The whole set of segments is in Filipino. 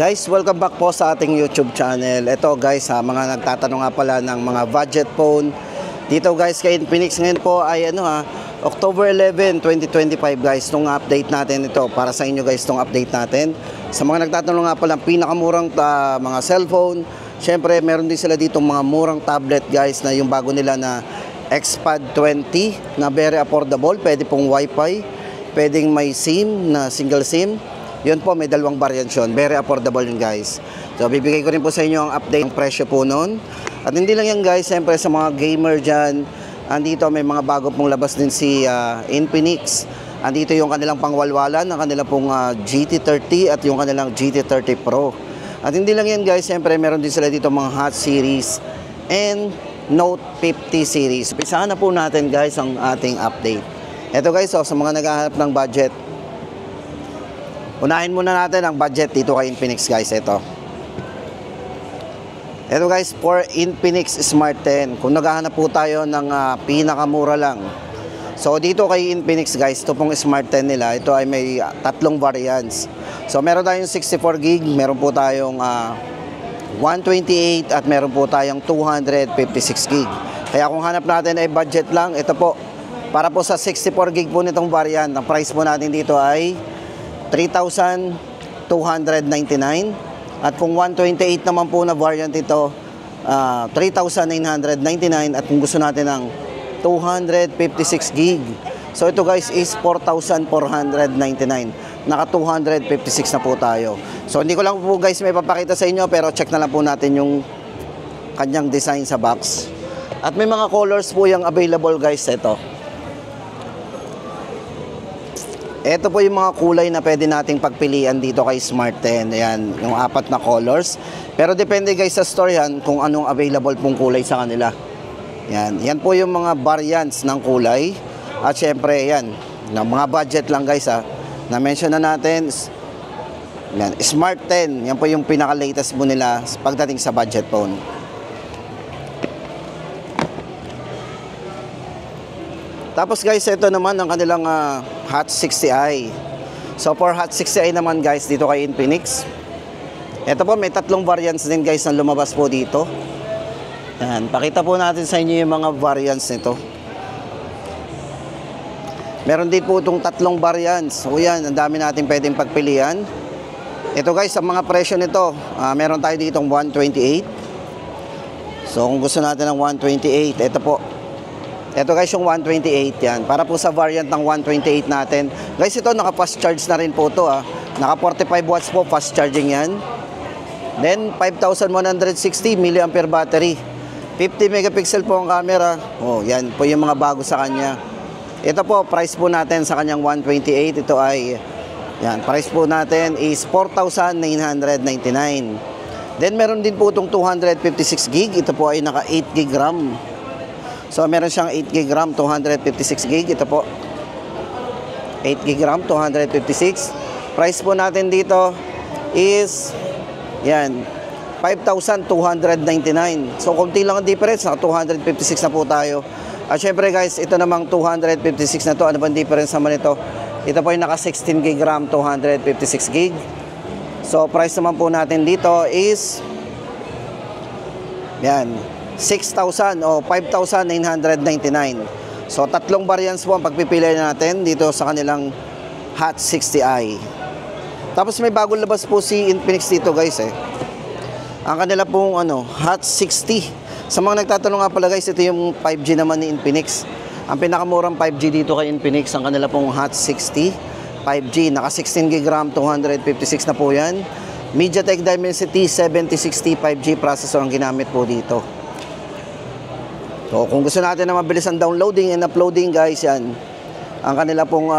Guys, welcome back po sa ating YouTube channel. Ito guys, mga nagtatanong nga pala ng mga budget phone. Dito guys kay Infinix ngayon po ay October 11, 2025 guys, itong update natin ito. Para sa inyo guys itong update natin. Sa mga nagtatanong nga pala pinakamurang mga cellphone, syempre meron din sila dito mga murang tablet guys na yung bago nila na XPad 20 na very affordable. Pwede pong wifi, pwedeng may SIM na single SIM. Yun po, may dalawang variant yun. Very affordable yun guys. So bibigay ko rin po sa inyo ang update ng presyo po nun. At hindi lang yan guys, siyempre sa mga gamer dyan, andito may mga bago pong labas din si Infinix. Andito yung kanilang pangwalwalan, ang kanilang pong GT30 at yung kanilang GT30 Pro. At hindi lang yan guys, siyempre meron din sila dito mga Hot Series and Note 50 series. Pisahan na po natin guys ang ating update. Ito guys, sa mga naghahanap ng budget, unahin muna natin ang budget dito kay Infinix guys. Ito guys, for Infinix Smart 10, kung naghahanap po tayo ng pinakamura lang. So dito kay Infinix guys, ito pong Smart 10 nila, ito ay may tatlong variants. So meron tayong 64 GB, meron po tayong 128 at meron po tayong 256 GB. Kaya kung hanap natin ay budget lang, ito po, para po sa 64 GB po nitong variant, ang price po natin dito ay 3,299. At kung 128 naman po na variant ito, 3,999. At kung gusto natin ng 256 gig, so ito guys is 4,499. Naka 256 na po tayo. So hindi ko lang po guys may papakita sa inyo, pero check na lang po natin yung kanyang design sa box. At may mga colors po yung available guys. Ito po yung mga kulay na pwede nating pagpilian dito kay Smart 10. Ayan, yung 4 na colors. Pero depende guys sa store yan kung anong available pong kulay sa kanila. Yan po yung mga variants ng kulay. At syempre yan, mga budget lang guys na-mention na natin. Yan, Smart 10. Yan po yung pinaka-latest po nila pagdating sa budget phone. Tapos guys, ito naman ang kanilang Hot 60i. So for Hot 60i naman guys, dito kay Infinix, ito po may tatlong variants din guys na lumabas po dito. Yan, pakita po natin sa inyo yung mga variants nito. Meron din po itong tatlong variants. O yan, ang dami natin pwedeng pagpilian. Ito guys, ang mga presyo nito, meron tayo ditong 128. So kung gusto natin ng 128, ito po. Ito guys yung 128 yan. Para po sa variant ng 128 natin. Guys, ito naka fast charge na rin po ito. Naka 45 watts po, fast charging yan. Then 5,160 mAh battery. 50 megapixel po ang camera. Oh, yan po yung mga bago sa kanya. Ito po, price po natin sa kanyang 128. Ito ay, yan, price po natin is 4,999. Then meron din po itong 256 gig. Ito po ay naka 8 gig RAM. So meron siyang 8 gig RAM, 256 gig. Ito po, 8 gig RAM, 256. Price po natin dito is, yan, 5,299. So konti lang ang difference, naka 256 na po tayo. At syempre guys, ito namang 256 na to, ano bang difference naman ito? Ito po yung naka 16 gig RAM, 256 gig. So price naman po natin dito is, yan, 6,000 o 5,999. So tatlong variants po ang pagpipili natin dito sa kanilang Hot 60i. Tapos may bagong labas po si Infinix dito guys ang kanila pong Hot 60. Sa mga nagtatanong nga pala guys, ito yung 5G naman ni Infinix. Ang pinakamurang 5G dito kay Infinix, ang kanila pong Hot 60 5G. Naka 16 gig RAM, 256 na po yan. MediaTek Dimensity 7060 5G processor ang ginamit po dito. So kung gusto natin na mabilis ang downloading and uploading guys, yan ang kanila pong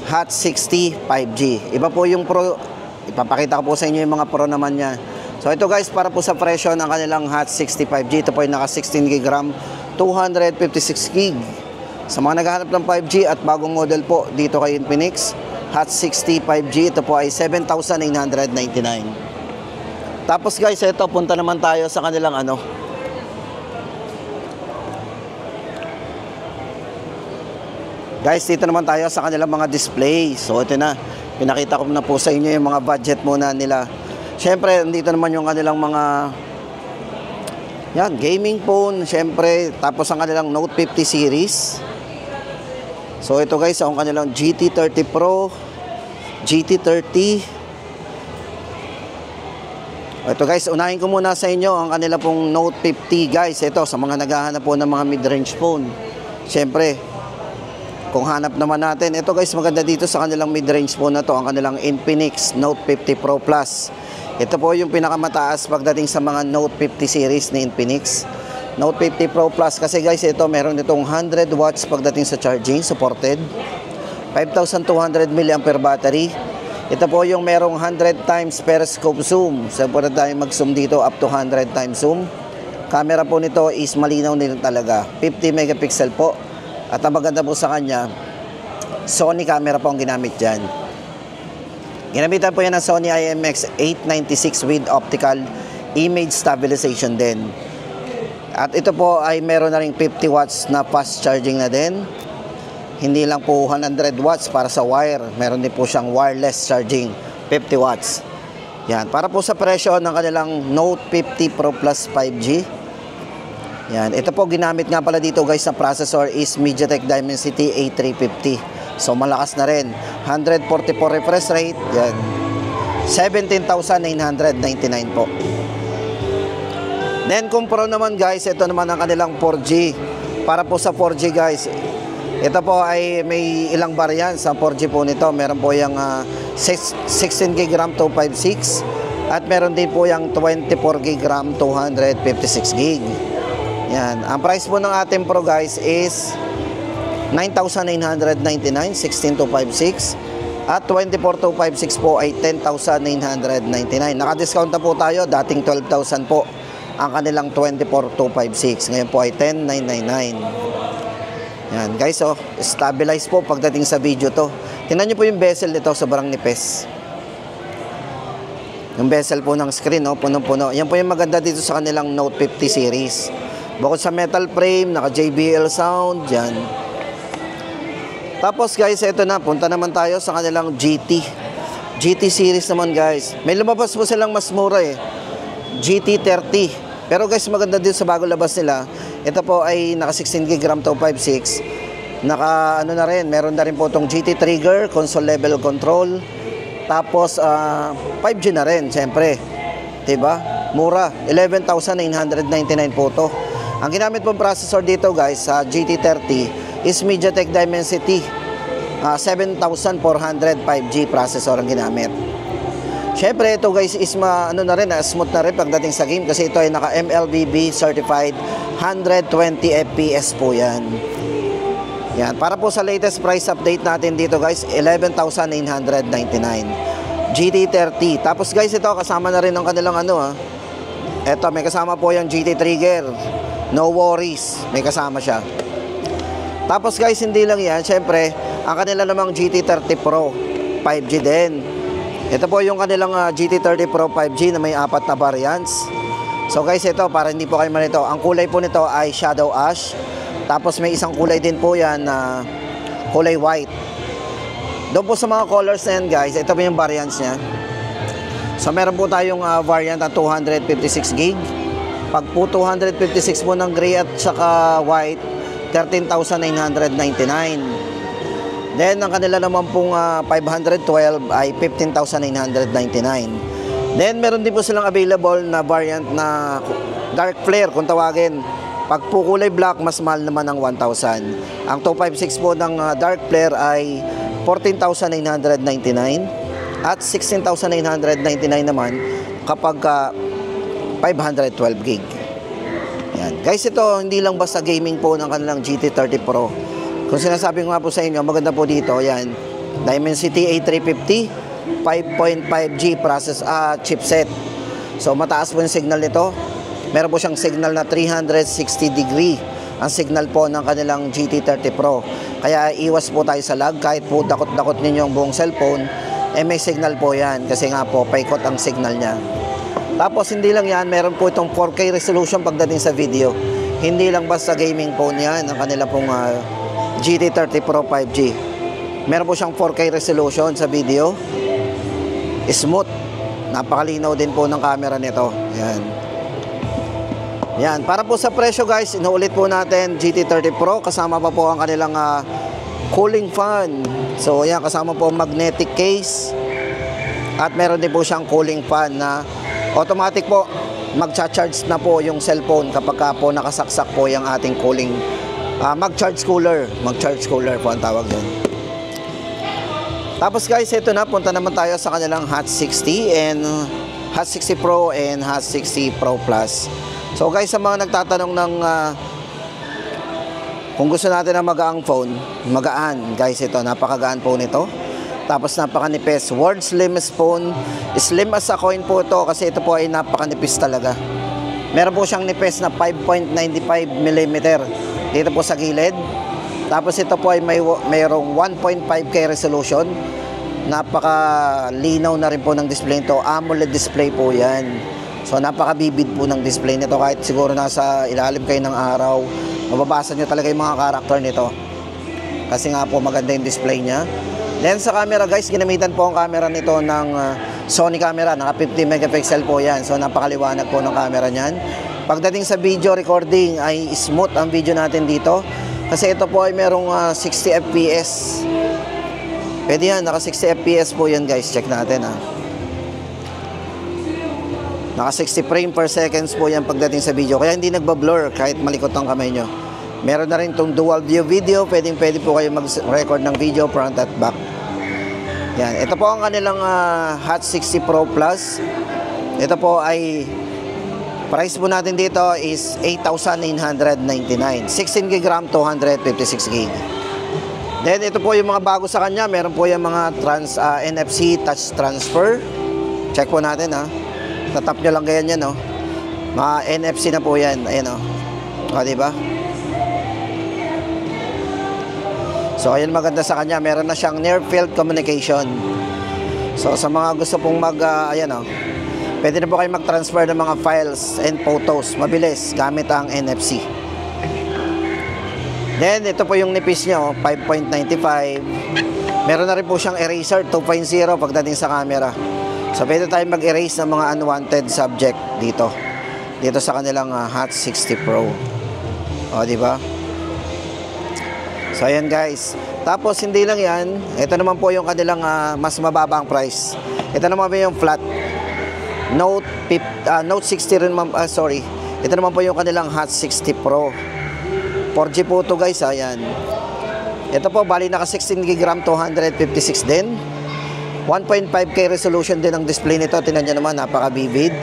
Hot 60 5G. Iba po yung Pro. Ipapakita ko po sa inyo yung mga Pro naman niya. So ito guys, para po sa presyo ng kanilang Hot 60 5G, ito po yung naka 16 gig RAM, 256 gig. Sa mga naghahanap ng 5G at bagong model po dito kay Infinix, Hot 60 5G, ito po ay 7,999. Tapos guys, ito, punta naman tayo sa kanilang Guys, dito naman tayo sa kanilang mga display. So ito na. Pinakita ko na po sa inyo yung mga budget muna nila. Siyempre, dito naman yung kanilang mga gaming phone, siyempre, tapos ang kanilang Note 50 series. So ito guys, ang kanilang GT30 Pro, GT30. Ito guys, unahin ko muna sa inyo ang kanila pong Note 50 guys. Ito, sa mga naghahanap po ng mga mid-range phone. Siyempre, kung hanap naman natin, ito guys, maganda dito sa kanilang mid-range phone na to, ang kanilang Infinix Note 50 Pro Plus. Ito po yung pinakamataas pagdating sa mga Note 50 series ni Infinix. Note 50 Pro Plus kasi guys, ito meron itong 100 watts pagdating sa charging, supported. 5,200 mAh battery. Ito po yung merong 100 times periscope zoom. So pwede tayo mag-zoom dito up to 100 times zoom. Camera po nito is malinaw nila talaga. 50 megapixel po. At ang maganda po sa kanya, Sony camera po ang ginamit dyan. Ginamitan po yan ng Sony IMX896 with optical image stabilization din. At ito po ay meron na ring 50 watts na fast charging na din. Hindi lang po 100 watts para sa wire. Meron din po siyang wireless charging, 50 watts. Yan, para po sa presyo ng kanilang Note 50 Pro Plus 5G. Yan, ito po ginamit nga pala dito guys na processor is MediaTek Dimensity A350. So malakas na rin. 144 refresh rate. Yan. 17,999 po. Then kung Pro naman guys, ito naman ang kanilang 4G. Para po sa 4G guys, ito po ay may ilang variant sa 4G po nito. Meron po yung 16 GB RAM 256 at meron din po yung 24 GB RAM 256 GB. Yan. Ang price po ng ating Pro guys is 9,999, 16,256. At 24,256 po ay 10,999. Naka-discount na po tayo. Dating 12,000 po ang kanilang 24,256. Ngayon po ay 10,999. Yan guys, oh, stabilize po pagdating sa video to. Tingnan nyo po yung bezel nito, sobrang nipis. Yung bezel po ng screen, oh, punong-puno. Yan po yung maganda dito sa kanilang Note 50 series. Bukod sa metal frame, naka JBL sound, yan. Tapos guys, ito na, punta naman tayo sa kanilang GT series naman guys. May lumabas po silang mas mura eh, GT30. Pero guys, maganda din sa bago labas nila. Ito po ay naka 16 GB RAM 256. Naka ano na rin, meron na rin po itong GT trigger, console level control. Tapos 5G na rin, syempre. Diba? Mura, 11,999 po to. Ang ginamit pong processor dito guys sa GT30 is MediaTek Dimensity 7400 5G processor ang ginamit. Syempre ito guys is ano na rin, smooth na rin pagdating sa game kasi ito ay naka MLBB certified 120 FPS po yan. Yan, para po sa latest price update natin dito guys, 11,999 GT30. Tapos guys, ito kasama na rin ang kanilang ito may kasama po yung GT trigger. No worries, may kasama siya. Tapos guys, hindi lang yan, syempre ang kanila namang GT30 Pro 5G din. Ito po yung kanilang GT30 Pro 5G na may 4 na variants. So guys, ito para hindi po kayo malito, ang kulay po nito ay Shadow Ash. Tapos may isang kulay din po yan na kulay white. Doon po sa mga colors na yan guys, ito po yung variants niya. So meron po tayong variant na 256 GB. Pag po 256 po ng gray at saka white, 13,999. Then ang kanila naman pong 512 ay 15,999. Then meron din po silang available na variant na dark flare kung tawagin. Pag po kulay black, mas mahal naman ng 1,000. Ang 256 po ng dark flare ay 14,999 at 16,999 naman kapag 512 gig. Yan. Guys, ito hindi lang basta gaming po ng kanilang GT30 Pro. Kung sinasabi ko nga po sa inyo, maganda po dito, yan. Dimensity A350, 5.5G process chipset. So mataas po yung signal nito. Meron po siyang signal na 360 degree ang signal po ng kanilang GT30 Pro. Kaya iwas po tayo sa lag. Kahit po dakot-dakot ninyo ang buong cellphone, may signal po yan. Kasi nga po, paikot ang signal niya. Tapos hindi lang yan, meron po itong 4K resolution pagdating sa video. Hindi lang basta gaming phone yan, ang kanila pong GT30 Pro 5G. Meron po siyang 4K resolution sa video. Smooth. Napakalinaw din po ng camera nito. Yan. Yan. Para po sa presyo guys, inuulit po natin GT30 Pro. Kasama pa po ang kanilang cooling fan. So yan, kasama po magnetic case. At meron din po siyang cooling fan na automatic po. Mag-charge na po yung cellphone kapag po nakasaksak po yung ating cooling. Mag-charge cooler. Mag-charge cooler po ang tawag doon. Tapos guys, ito na, punta naman tayo sa kanilang Hot 60 and Hot 60 Pro and Hot 60 Pro Plus. So guys, sa mga nagtatanong ng kung gusto natin ng magaang phone, magaan guys, ito, napakagaan po nito. Tapos napakanipis, world slimmest phone. Slim as a coin po ito kasi ito po ay napakanipis talaga. Meron po siyang nipis na 5.95mm dito po sa gilid. Tapos ito po ay mayroong 1.5K resolution. Napakalinaw na rin po ng display nito. AMOLED display po yan. So napaka-vivid po ng display nito. Kahit siguro nasa ilalim kayo ng araw, mababasa nyo talaga yung mga karakter nito. Kasi nga po maganda yung display niya. Then sa camera guys, ginamitan po ang camera nito ng Sony camera. Naka 50 megapixel po yan. So napakaliwanag po ng camera niyan. Pagdating sa video recording ay smooth ang video natin dito. Kasi ito po ay merong 60 fps. Pwede yan, naka 60 fps po yan guys. Check natin Naka 60 frame per seconds po yan pagdating sa video. Kaya hindi nagbablur kahit malikot ang kamay nyo. Meron na rin itong dual view video. Pwede po kayo mag-record ng video front at back. Yan. Ito po ang kanilang Hot 60 Pro Plus. Ito po ay price po natin dito is 8,999. 16GB RAM, 256GB. Then ito po yung mga bago sa kanya. Meron po yung mga NFC touch transfer. Check po natin Tatap nyo lang ganyan yan Mga NFC na po yan. Ayan diba? So ayan maganda sa kanya. Meron na siyang near field communication. So sa mga gusto pong pwede na po kayo mag-transfer ng mga files and photos. Mabilis, gamit ang NFC. Then, ito po yung nipis niya, 5.95. Meron na rin po siyang eraser, 2.0 pagdating sa camera. So, pwede tayo mag-erase ng mga unwanted subject dito. Dito sa kanilang Hot 60 Pro. O, diba? So, ayan guys. Tapos, hindi lang yan. Ito naman po yung kanilang mas mababang price. Ito naman po yung flat. Note 60 rin sorry. Ito naman po yung kanilang Hot 60 Pro. 4G po ito guys, ayan. Ito po bali naka 16GB RAM, 256 din. 1.5K resolution din ang display nito. Tingnan niyo naman, napaka-vivid.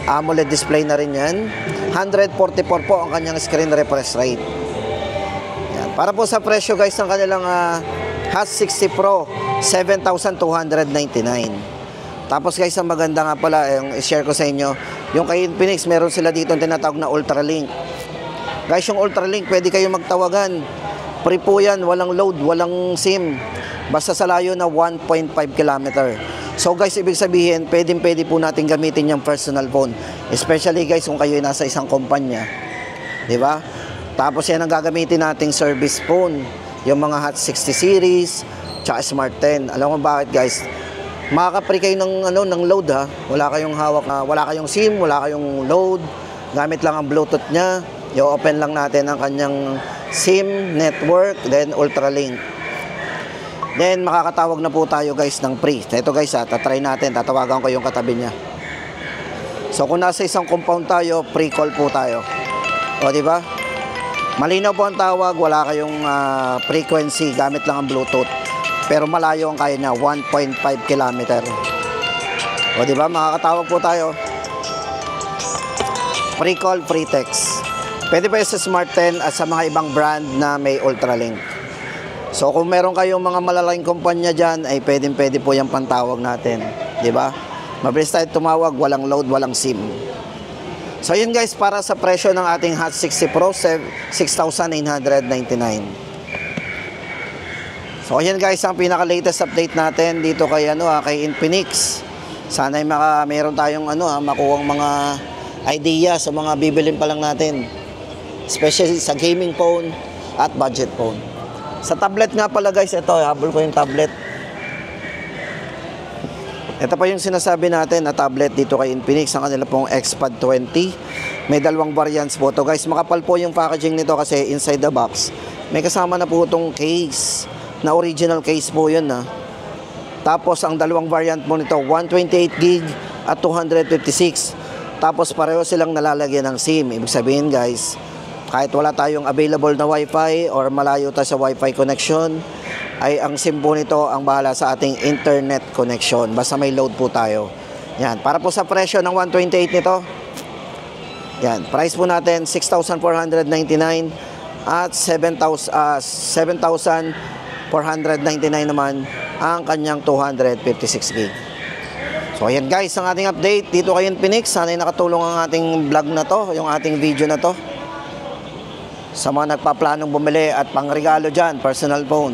AMOLED display na rin 'yan. 144 po ang kanyang screen refresh rate. Yan. Para po sa presyo guys ng kanilang Hot 60 Pro, 7,299. Tapos guys, ang maganda nga pala, yung i-share ko sa inyo, yung kay Infinix, meron sila dito tinatawag na Ultralink. Guys, yung Ultralink, pwede kayo magtawagan. Free po yan, walang load, walang SIM. Basta sa layo na 1.5 km. So guys, ibig sabihin, pwede po natin gamitin yung personal phone. Especially guys, kung kayo nasa isang kumpanya. Diba? Tapos yan ang gagamitin nating service phone. Yung mga Hot 60 series, tsaka Smart 10. Alam mo bakit guys? Makaka-free kayo ng load Wala kayong hawak wala kayong SIM, wala kayong load. Gamit lang ang Bluetooth niya. I-open lang natin ang kanyang SIM, network, then Ultralink. Then makakatawag na po tayo guys ng free. Ito guys tatry natin, tatawagan ko yung katabi niya. So kung nasa isang compound tayo, free call po tayo. O di ba? Malinaw po ang tawag, wala kayong frequency, gamit lang ang Bluetooth. Pero malayo ang kaya niya, 1.5 km. O diba, makakatawag po tayo. Free call, free text. Pwede pa sa Smart 10 at sa mga ibang brand na may Ultralink. So kung meron kayong mga malalaking kumpanya dyan, ay pwede po yung pantawag natin. Diba? Mabilis tayo tumawag, walang load, walang SIM. So yun guys, para sa presyo ng ating Hot 60 Pro, 6,999. So ayan guys, ang pinaka-latest update natin dito kay kay Infinix. Sana ay meron tayong makuhang mga idea sa mga bibilin pa lang natin. Especially sa gaming phone at budget phone. Sa tablet nga pala guys, ito, habol ko yung tablet. Ito pa yung sinasabi natin na tablet dito kay Infinix, ang kanila pong Xpad 20. May dalawang variants po to guys. Makapal po yung packaging nito kasi inside the box may kasama na po itong case, na original case po yun na. Tapos ang dalawang variant po nito, 128GB at 256. Tapos pareho silang nalalagyan ng SIM. Ibig sabihin guys, kahit wala tayong available na Wi-Fi or malayo tayo sa Wi-Fi connection, ay ang SIM po nito ang bahala sa ating internet connection. Basta may load po tayo. Yan. Para po sa presyo ng 128 nito, yan. Price po natin, 6,499 at 7,499 naman ang kanyang 256GB. So ayan guys, ang ating update dito kay Infinix. Sana'y nakatulong ang ating vlog na to, yung ating video na to. Sa mga nagpaplanong bumili at pangregalo dyan, personal phone.